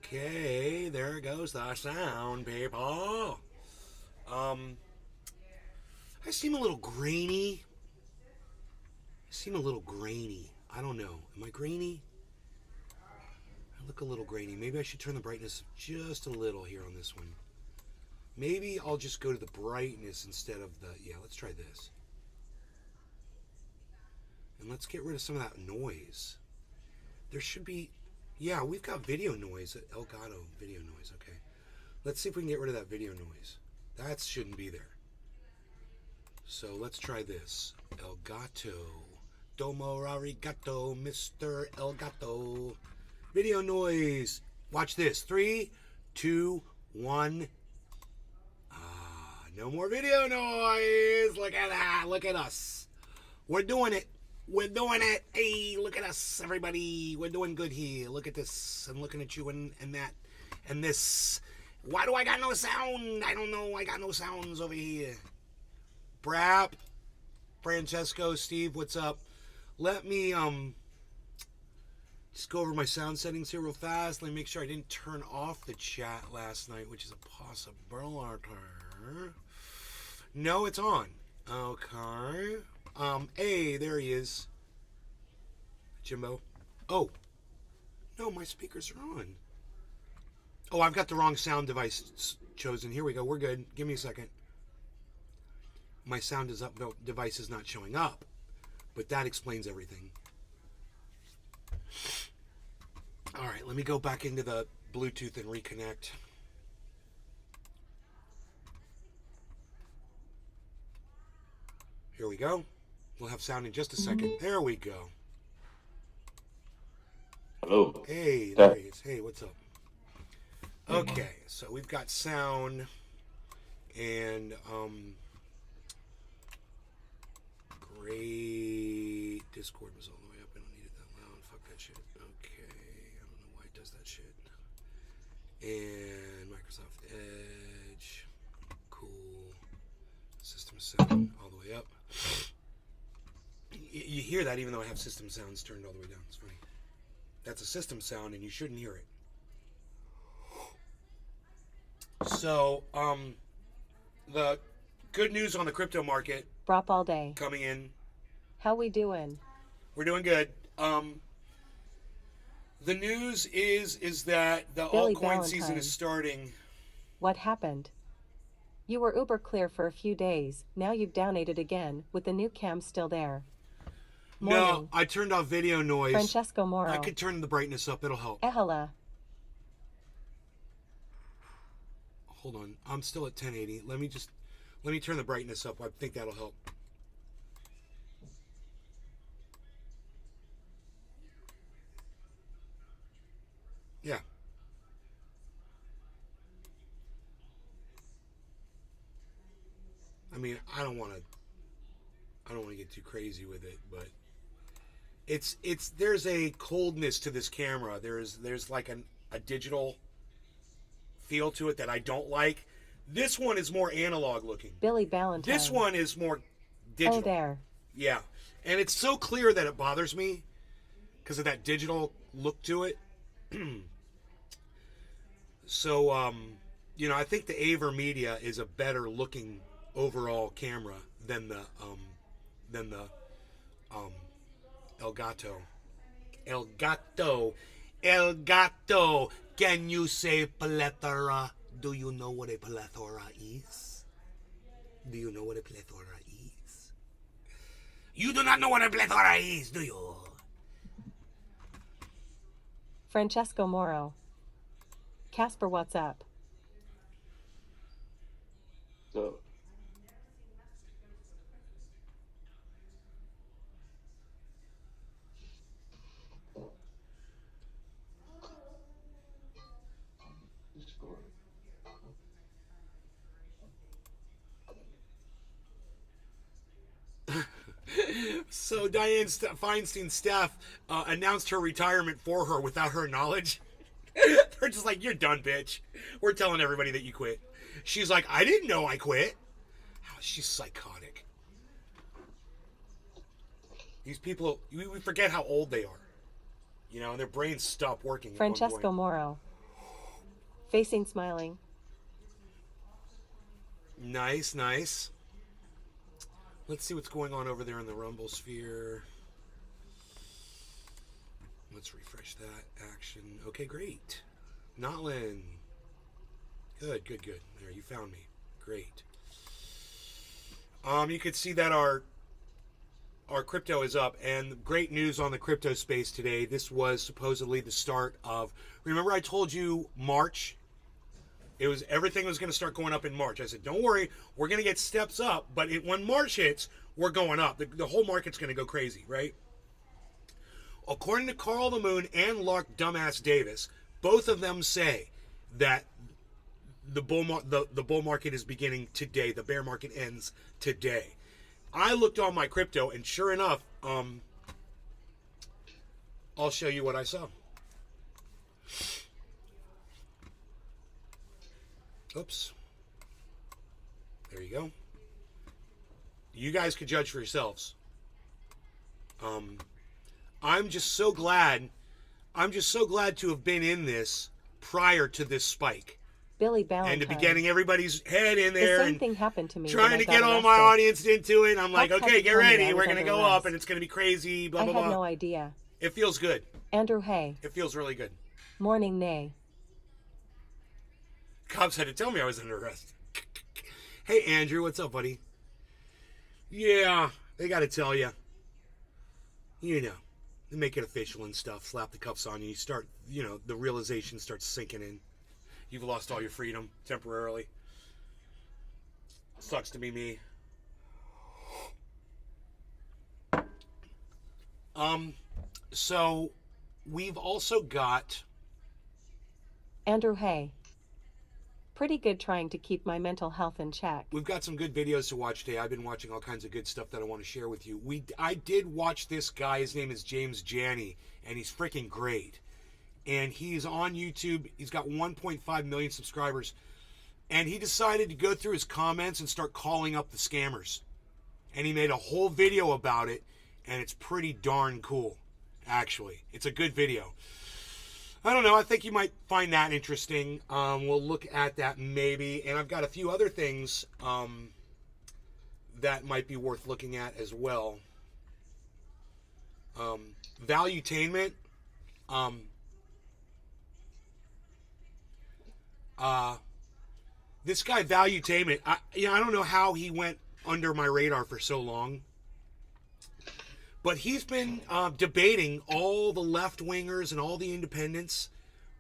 Okay, there goes the sound, people. Um, I seem a little grainy. I don't know. Am I grainy? I look a little grainy. Maybe I should turn the brightness just a little here on this one. Maybe I'll just go to the brightness instead of the... Yeah, let's try this. And let's get rid of some of that noise. There should be... Yeah, we've got video noise. Elgato video noise, okay. Let's see if we can get rid of that video noise. That shouldn't be there. So let's try this. Elgato. Domo arigato, Mr. Elgato. Video noise. Watch this. 3, 2, 1. No more video noise. Look at that. Look at us. We're doing it. We're doing it. Hey, look at us, everybody. We're doing good here. Look at this. I'm looking at you and that and this. Why do I got no sound? I don't know. I got no sounds over here. Brap, Francesco, Steve, what's up? Let me just go over my sound settings here real fast. Let me make sure I didn't turn off the chat last night, which is a possibility. No, it's on. Okay. Hey, there he is. Jimbo. Oh. No, my speakers are on. Oh, I've got the wrong sound device chosen. Here we go. We're good. Give me a second. My sound is up. No, device is not showing up. But that explains everything. All right, let me go back into the Bluetooth and reconnect. Here we go. We'll have sound in just a second. There we go. Hello. Hey, there he is. Hey, what's up? Okay, so we've got sound and great. Discord was all the way up. I don't need it that loud. Fuck that shit. Okay, I don't know why it does that shit. And Microsoft Edge. Cool. System sound all the way up. You hear that even though I have system sounds turned all the way down. It's funny. That's a system sound and you shouldn't hear it. So, the good news on the crypto market. Brop all day. Coming in. How we doing? We're doing good. The news is that the Billy altcoin Valentine. season is starting. What happened? You were uber clear for a few days. Now you've downated again, with the new cam still there. No, Morning. I turned off video noise. Francesco Moro. I could turn the brightness up. It'll help. Ehala. Hold on. I'm still at 1080. Let me turn the brightness up. I think that'll help. Yeah. I mean, I don't want to get too crazy with it, but there's a coldness to this camera. There's like a digital feel to it that I don't like. This one is more analog looking. Billy Valentine. This one is more digital. Oh, there. Yeah. And it's so clear that it bothers me because of that digital look to it. So, I think the Aver Media is a better looking overall camera than the Elgato. Elgato. Can you say plethora? Do you know what a plethora is? Do you know what a plethora is? You do not know what a plethora is, do you? Francesco Moro. Casper, what's up? So, So Diane Feinstein's staff announced her retirement for her without her knowledge. They're just like, you're done, bitch. We're telling everybody that you quit. She's like, I didn't know I quit. She's psychotic. These people, we forget how old they are. You know, and their brains stop working. Francesco Moro. Facing smiling. Nice, nice. Let's see what's going on over there in the Rumble sphere. Let's refresh that action. Okay, great. Notlin. Good, good, good. There, you found me. Great. You could see that our crypto is up, and great news on the crypto space today. This was supposedly the start of. Remember, I told you March. Everything was going to start going up in March. I said, don't worry, we're going to get steps up, but when March hits, we're going up. The whole market's going to go crazy, right? According to Carl the Moon and Lark Dumbass Davis, both of them say that the bull market is beginning today. The bear market ends today. I looked on my crypto, and sure enough, I'll show you what I saw. Oops. There you go. You guys could judge for yourselves. I'm just so glad to have been in this prior to this spike. Billy Valentine. And to be getting everybody's head in there The same and thing happened to me trying to get all my audience into it. I'm like, How come okay, you get told me ready. I We're was going to under go arrest? up and it's going to be crazy, blah, I blah, had blah. no idea. It feels good. Andrew Hay. It feels really good. Morning Nay. Cops had to tell me I was under arrest. Hey, Andrew, what's up, buddy? Yeah, they got to tell you. You know, they make it official and stuff. Slap the cuffs on you. You start, the realization starts sinking in. You've lost all your freedom temporarily. Sucks to be me. So we've also got Andrew Hay. Pretty good trying to keep my mental health in check. We've got some good videos to watch today. I've been watching all kinds of good stuff that I want to share with you. I did watch this guy. His name is James Janney, and he's freaking great. And he's on YouTube. He's got 1.5 million subscribers. And he decided to go through his comments and start calling up the scammers. And he made a whole video about it, and it's pretty darn cool, actually. It's a good video. I don't know. I think you might find that interesting. We'll look at that maybe. And I've got a few other things that might be worth looking at as well. Valuetainment. This guy, Valuetainment, I don't know how he went under my radar for so long. But he's been debating all the left-wingers and all the independents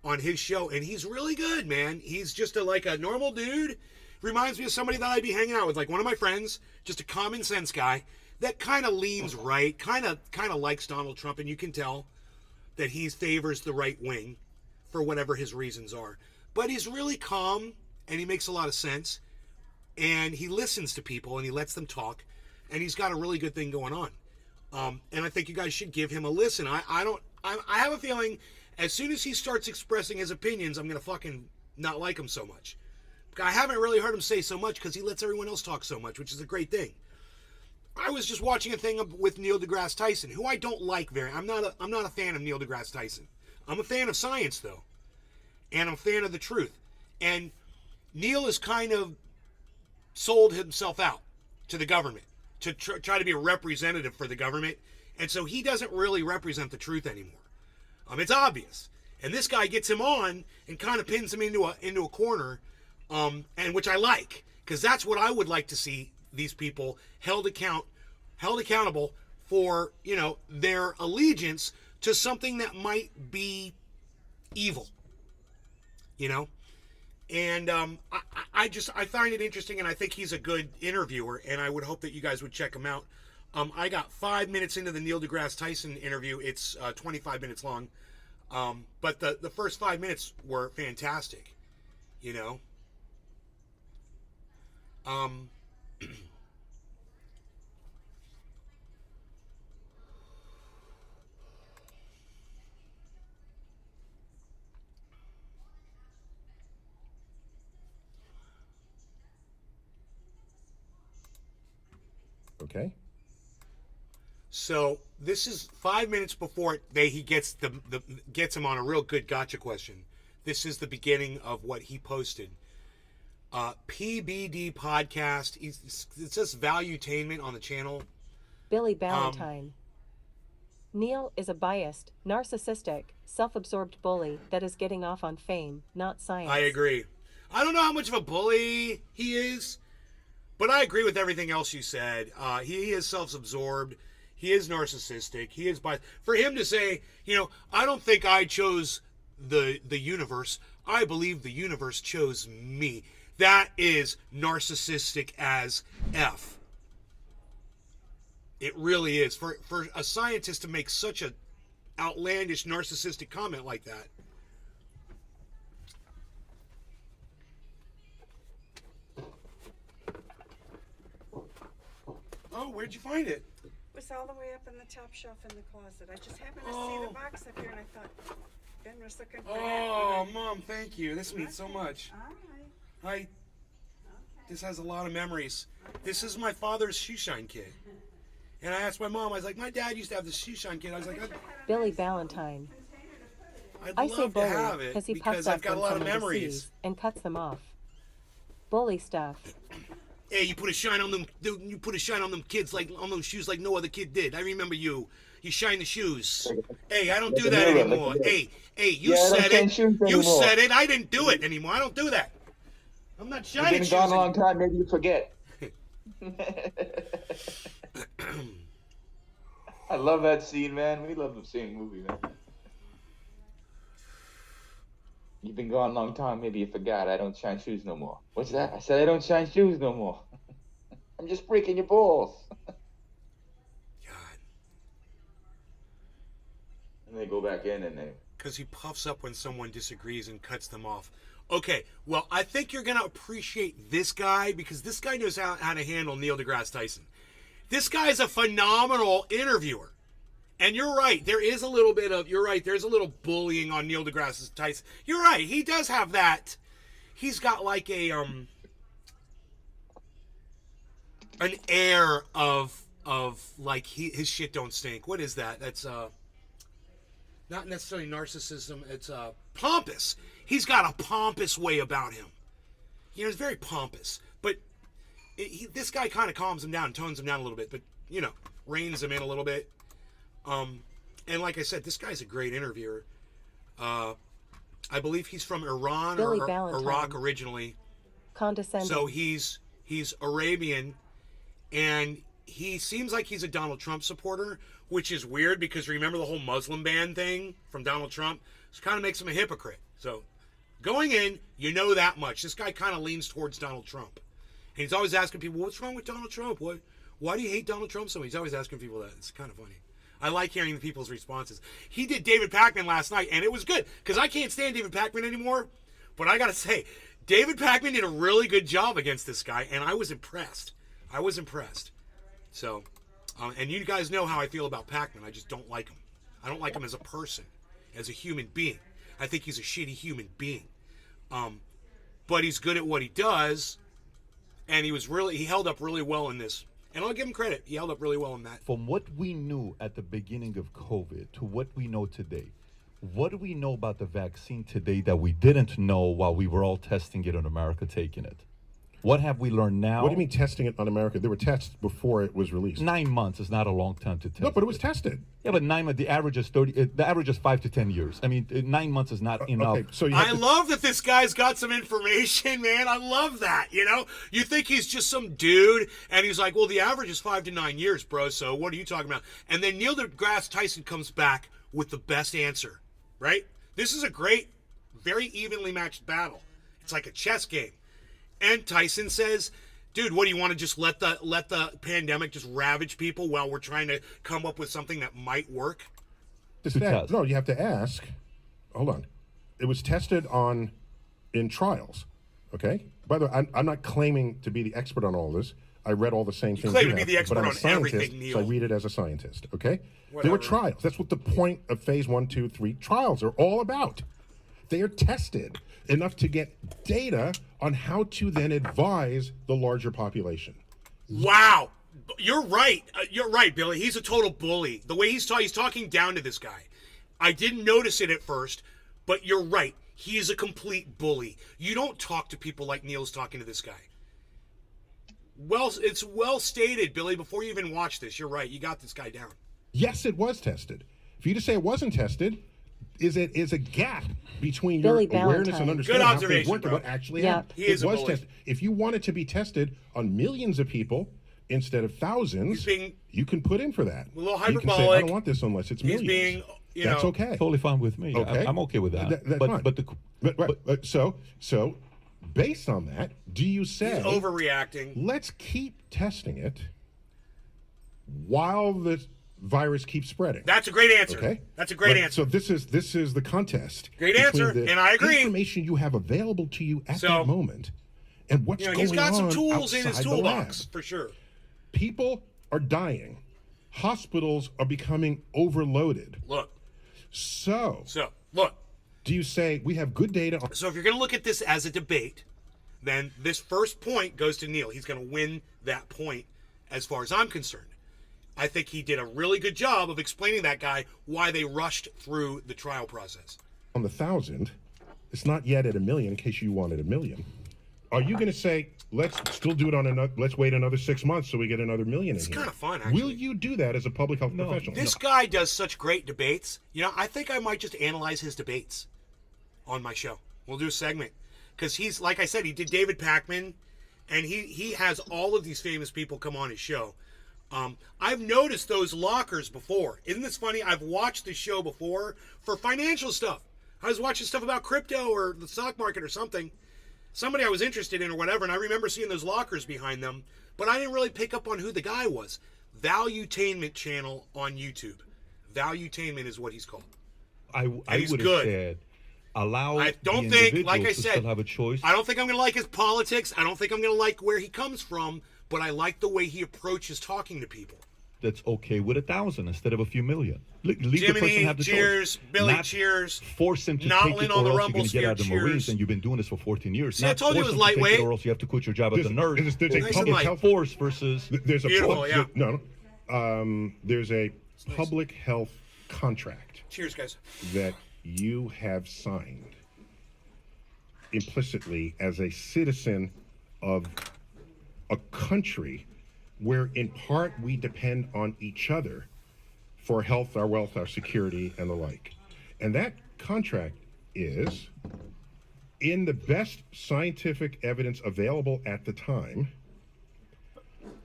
on his show. And he's really good, man. He's just like a normal dude. Reminds me of somebody that I'd be hanging out with, like one of my friends, just a common sense guy that kind of leans right, kind of likes Donald Trump. And you can tell that he favors the right wing for whatever his reasons are. But he's really calm, and he makes a lot of sense. And he listens to people, and he lets them talk. And he's got a really good thing going on. And I think you guys should give him a listen. I have a feeling as soon as he starts expressing his opinions, I'm going to fucking not like him so much. I haven't really heard him say so much because he lets everyone else talk so much, which is a great thing. I was just watching a thing with Neil deGrasse Tyson, who I don't like very. I'm not a fan of Neil deGrasse Tyson. I'm a fan of science, though. And I'm a fan of the truth. And Neil has kind of sold himself out to the government to try to be a representative for the government. And so he doesn't really represent the truth anymore. It's obvious. And this guy gets him on and kind of pins him into a corner, and which I like, because that's what I would like to see these people held accountable for, their allegiance to something that might be evil, And I find it interesting, and I think he's a good interviewer, and I would hope that you guys would check him out. I got 5 minutes into the Neil deGrasse Tyson interview. It's 25 minutes long. But the first 5 minutes were fantastic, Okay. So this is 5 minutes before he gets him on a real good gotcha question. This is the beginning of what he posted. PBD podcast. It says Valuetainment on the channel. Billy Valentine. Neil is a biased, narcissistic, self-absorbed bully that is getting off on fame, not science. I agree. I don't know how much of a bully he is, but I agree with everything else you said. He is self-absorbed. He is narcissistic. He is biased. For him to say, I don't think I chose the universe. I believe the universe chose me. That is narcissistic as F. It really is. For a scientist to make such a outlandish narcissistic comment like that. Oh, where'd you find it? It was all the way up in the top shelf in the closet. I just happened to see the box up here and I thought Ben was looking for Oh, Mom, thank you. This means so much. All right. Hi. Okay. This has a lot of memories. This is my father's shoe shine kit. And I asked my mom, I was like, my dad used to have this shoe shine kit. I was like, Billy Valentine. I'd I say love to bully have it because he because puffs I've up got a when lot of someone memories. deceives and cuts them off. Bully stuff. Hey, you put a shine on them. You put a shine on them kids like on those shoes like no other kid did. I remember you. You shine the shoes. Hey, I don't do that anymore. Hey, you said it. You said it. I didn't do it anymore. I don't do that. I'm not shining You've shoes. been gone a long time. Maybe you forget. I love that scene, man. We love the same movie, man. You've been gone a long time. Maybe you forgot. I don't shine shoes no more. What's that? I said I don't shine shoes no more. I'm just breaking your balls. God. And they go back in and they... Because he puffs up when someone disagrees and cuts them off. Okay, well, I think you're going to appreciate this guy because this guy knows how to handle Neil deGrasse Tyson. This guy's a phenomenal interviewer. And you're right, there's a little bullying on Neil deGrasse Tyson. You're right, he does have that. He's got like an air of like his shit don't stink. What is that? That's not necessarily narcissism, it's pompous. He's got a pompous way about him. He's very pompous. But this guy kind of calms him down, tones him down a little bit, but, reins him in a little bit. And like I said, this guy's a great interviewer. I believe he's from Iran or Iraq originally. Condescending. So he's Arabian, and he seems like he's a Donald Trump supporter, which is weird because remember the whole Muslim ban thing from Donald Trump? It kind of makes him a hypocrite. So going in, you know that much. This guy kind of leans towards Donald Trump. And he's always asking people, what's wrong with Donald Trump? Why do you hate Donald Trump so much? He's always asking people that. It's kind of funny. I like hearing the people's responses. He did David Pakman last night, and it was good, because I can't stand David Pakman anymore. But I got to say, David Pakman did a really good job against this guy, and I was impressed. So, and you guys know how I feel about Pakman. I just don't like him. I don't like him as a person, as a human being. I think he's a shitty human being. But he's good at what he does, and he held up really well in this. And I'll give him credit. He held up really well in that. From what we knew at the beginning of COVID to what we know today, what do we know about the vaccine today that we didn't know while we were all testing it in America, taking it? What have we learned now? What do you mean testing it on America? There were tests before it was released. 9 months is not a long time to test. No, but it was tested. Yeah, but 9 months, the average is 5 to 10 years. I mean, 9 months is not enough. Okay, so I love that this guy's got some information, man. I love that, You think he's just some dude, and he's like, well, the average is 5 to 9 years, bro, so what are you talking about? And then Neil deGrasse Tyson comes back with the best answer, right? This is a great, very evenly matched battle. It's like a chess game. And Tyson says, dude, what do you want to just let the pandemic just ravage people while we're trying to come up with something that might work? No, you have to ask. Hold on. It was tested in trials, okay? By the way, I'm not claiming to be the expert on all this. I read all the same things. Claim you to be have, the expert but I'm a on scientist, everything, Neil. So I read it as a scientist, okay? Whatever. There were trials. That's what the point of phase 1, 2, 3 trials are all about. They are tested enough to get data on how to then advise the larger population. Wow. You're right. You're right, Billy. He's a total bully. The way he's talking down to this guy. I didn't notice it at first, but you're right. He is a complete bully. You don't talk to people like Neil's talking to this guy. Well, it's well stated, Billy, before you even watch this. You're right. You got this guy down. Yes, it was tested. For you to say it wasn't tested is a gap between Billy your awareness Valentine. and Good understanding how things observation, work and bro. what actually Yep. happened. He is it a was bully. tested. If you want it to be tested on millions of people instead of thousands, He's being you can put in for that. a little You can say, I hyperbolic. don't want this unless it's He's millions. being, you That's know, okay. Totally fine with me. Okay. I'm okay with that. That's but fine. but the But so based on that, do you say He's overreacting. let's keep testing it while the virus keeps spreading? That's a great answer. Okay, That's a great Right, answer. So this is the contest. Great between answer, the and I agree. Information you have available to you at So, that moment, and what's You know, going he's got on some tools in his outside the lab. toolbox, for sure. People are dying. Hospitals are becoming overloaded. Look, So, look. do you say we have good data on So if you're going to look at this as a debate, then this first point goes to Neil. He's going to win that point as far as I'm concerned. I think he did a really good job of explaining that guy why they rushed through the trial process. the 1,000? It's not yet at 1 million in case you wanted 1 million. Are you going to say, let's still do it on another, let's wait another 6 months so we get another million in here? kind of fun, actually. Will you do that as a public health professional? This guy does such great debates. You know, I think I might just analyze his debates on my show. We'll do a segment. Because he's, like I said, he did David Pakman, and he has all of these famous people come on his show. I've noticed those lockers before. Isn't this funny? I've watched the show before for financial stuff. I was watching stuff about crypto or the stock market or something. Somebody I was interested in or whatever, and I remember seeing those lockers behind them, but I didn't really pick up on who the guy was. Valuetainment channel on YouTube. Valuetainment is what he's called. I he's would have good. said allow I don't the think, like I individuals to said, still have a choice. I don't think I'm going to like his politics. I don't think I'm going to like where he comes from, but I like the way he approaches talking to people. That's okay with 1,000 instead of a few million. Leave the Jiminy, person have the cheers. choice. Billy, Not cheers. Force him to Notlin take it, on or the else you're going to get Rumble out of the sphere, Marines, cheers. and you've been doing this for 14 years. See, I Not told you it force was him to take lightweight. or else you have to quit your job as a nurse. There's a Nice and public light. health Force versus There's a Beautiful, public, yeah. there's a public health contract Cheers, guys. that you have signed implicitly as a citizen of a country where in part we depend on each other for health, our wealth, our security, and the like. And that contract is, in the best scientific evidence available at the time,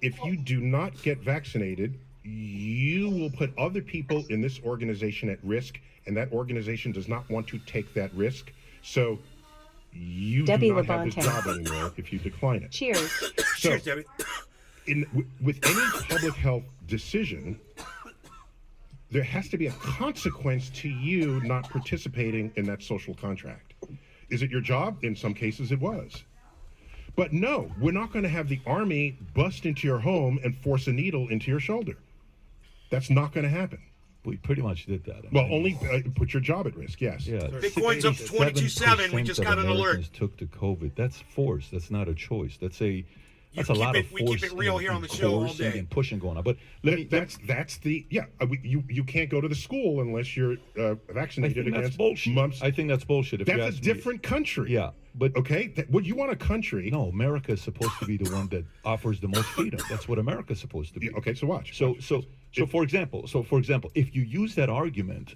if you do not get vaccinated, you will put other people in this organization at risk, and that organization does not want to take that risk. So you Debbie do not have this Labonte. job anymore if you decline it. Cheers. So, Cheers, Debbie. with any public health decision, there has to be a consequence to you not participating in that social contract. Is it your job? In some cases, it was. But no, we're not going to have the army bust into your home and force a needle into your shoulder. That's not going to happen. we pretty much did that. I Well, mean, only put your job at risk, yes. Yeah, Bitcoin's up 22.7. We just got an alert. Americans took to COVID. That's force. That's not a choice. That's a keep a lot it- of we keep force. it real and- here on and the show all coercing day. and pushing going on. But let me. That's the you can't go to the school unless you're I vaccinated think that's against bullshit. mumps. I think that's bullshit. If you That's a ask me. different country. Yeah, but Okay, what you want a country? no, America is supposed to be the one that offers the most freedom. That's what America's supposed to be. Okay, so watch. So for example, if you use that argument,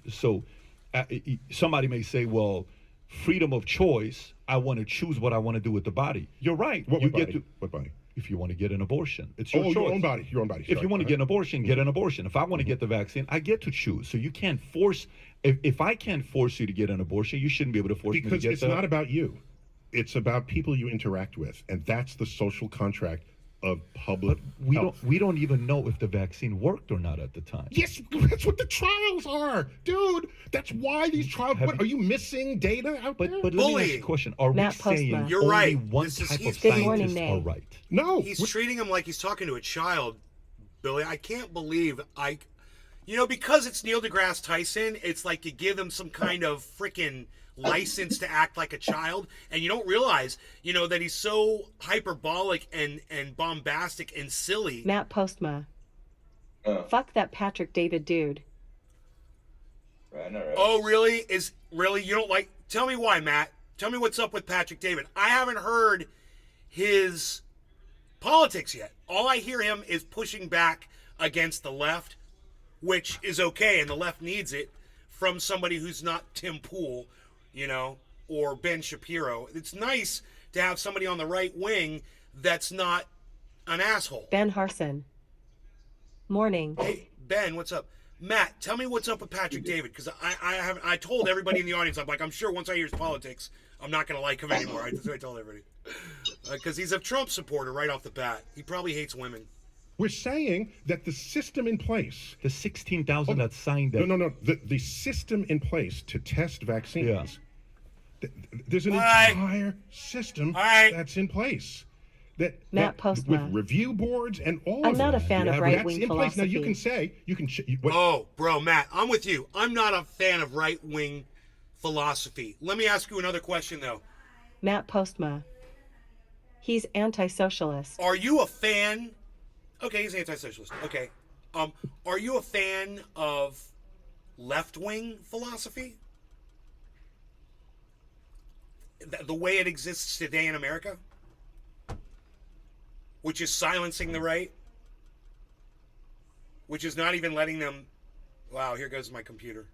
somebody may say, well, freedom of choice. I want to choose what I want to do with the body. You're right. What you body? get to. What body? If you want to get an abortion, it's your Oh, choice. your own body. Your own body. If you want to get an abortion, get an abortion. If I want to get the vaccine, I get to choose. So you can't force. If I can't force you to get an abortion, you shouldn't be able to force me to because get it's the. not about you. It's about people you interact with, and that's the social contract of public we health. don't even know if the vaccine worked or not at the time. Yes, that's what the trials are, dude. That's why these trials. Have What, are you missing data out But there? let me ask you Bullying. a question: Are Matt we saying Postma. You're only right. one This is- type he's- of Good morning, scientists May. are right? No. He's treating him like he's talking to a child, Billy. I can't believe because it's Neil deGrasse Tyson, it's like you give him some kind of freaking license to act like a child, and you don't realize, that he's so hyperbolic and bombastic and silly. Matt Postma. Fuck that Patrick David dude. Right, all right. Oh, really? You don't like Tell me why, Matt. Tell me what's up with Patrick David. I haven't heard his politics yet. All I hear him is pushing back against the left, which is okay, and the left needs it from somebody who's not Tim Pool, you know, or Ben Shapiro. It's nice to have somebody on the right wing that's not an asshole. Ben Harson. Morning. Hey, Ben, what's up? Matt, tell me what's up with Patrick David, because I told everybody in the audience, I'm like, I'm sure once I hear his politics, I'm not going to like him anymore. I told everybody. Because he's a Trump supporter right off the bat. He probably hates women. We're saying that the system in place. The 16,000 that signed that. No. The system in place to test vaccines. Yeah. There's an All right. entire system All right. that's in place. Matt Postma. With review boards and all I'm of not a that. fan of That's right-wing in place. Now you philosophy. can say Oh, bro, Matt, I'm with you. I'm not a fan of right-wing philosophy. Let me ask you another question, though. Matt Postma. He's anti-socialist. Are you a fan? Okay, he's anti-socialist. Okay. Are you a fan of left-wing philosophy? The way it exists today in America? Which is silencing the right? Which is not even letting them... Wow, here goes my computer.